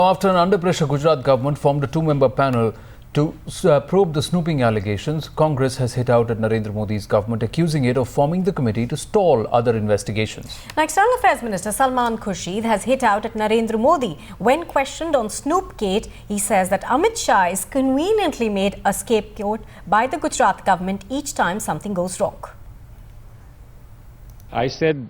After an under-pressure Gujarat government formed a two-member panel to probe the snooping allegations, Congress has hit out at Narendra Modi's government, accusing it of forming the committee to stall other investigations. Now, External Affairs Minister Salman Khurshid has hit out at Narendra Modi. When questioned on Snoopgate, he says that Amit Shah is conveniently made a scapegoat by the Gujarat government each time something goes wrong. I said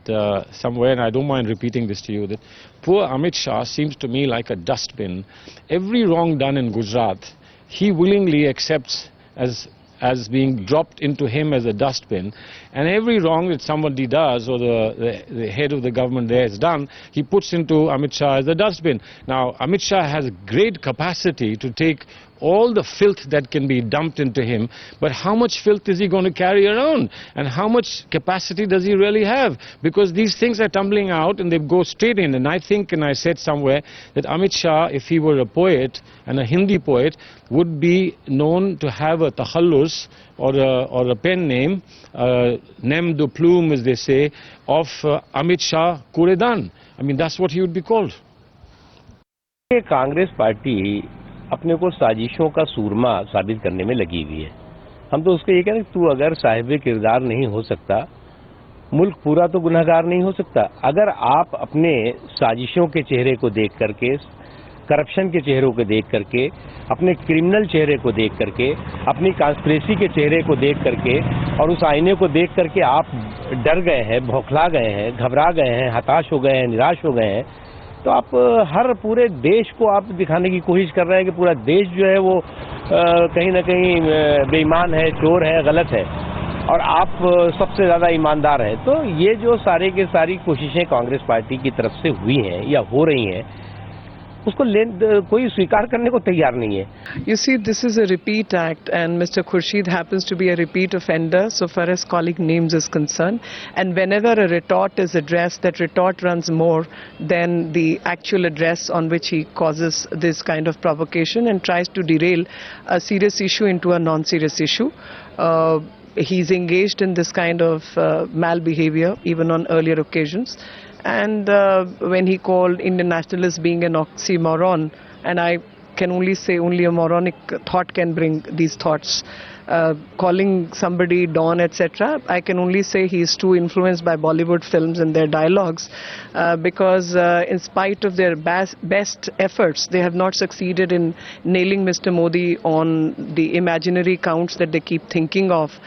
somewhere, and I don't mind repeating this to you, that poor Amit Shah seems to me like a dustbin. Every wrong done in Gujarat, he willingly accepts as being dropped into him as a dustbin, and every wrong that somebody does or the head of the government there has done, he puts into Amit Shah as a dustbin. Now, Amit Shah has great capacity to take all the filth that can be dumped into him, but how much filth is he going to carry around, and how much capacity does he really have? Because these things are tumbling out and they go straight in. And I think, and I said somewhere, that Amit Shah, if he were a poet and a Hindi poet, would be known to have a tahallus or a pen name, nem de plume as they say, of Amit Shah Kuredan. I mean, that's what he would be called. Congress party अपने को साजिशों का सूरमा साबित करने में लगी हुई है। हम तो उसको ये कह रहे हैं, तू अगर साहिब किरदार नहीं हो सकता, मुल्क पूरा तो गुनहगार नहीं हो सकता। अगर आप अपने साजिशों के चेहरे को देख करके, करप्शन के चेहरों को देख करके, अपने क्रिमिनल चेहरे को देख करके, अपनी कॉन्स्पिरेसी के चेहरे को देख करके और उस आईने को देख करके आप डर गए हैं, बौखला गए हैं, घबरा गए हैं, हताश हो गए हैं, निराश हो गए हैं, तो आप हर पूरे देश को आप दिखाने की कोशिश कर रहे हैं कि पूरा देश जो है वो कहीं ना कहीं बेईमान है, चोर है, गलत है, और आप सबसे ज़्यादा ईमानदार हैं। तो ये जो सारे के सारी कोशिशें कांग्रेस पार्टी की तरफ से हुई हैं या हो रही हैं, उसको कोई स्वीकार करने को तैयार नहीं है। You see, this is a repeat act, and Mr. Khurshid happens to be a repeat offender so far as calling names is concerned. And whenever a retort is addressed, that retort runs more than the actual address on which he causes this kind of provocation and tries to derail a serious issue into a non-serious issue. He's engaged in this kind of malbehavior even on earlier occasions. And when he called Indian nationalists being an oxymoron, and I can only say only a moronic thought can bring these thoughts, calling somebody Don, etc., I can only say he is too influenced by Bollywood films and their dialogues, because in spite of their best efforts, they have not succeeded in nailing Mr. Modi on the imaginary counts that they keep thinking of.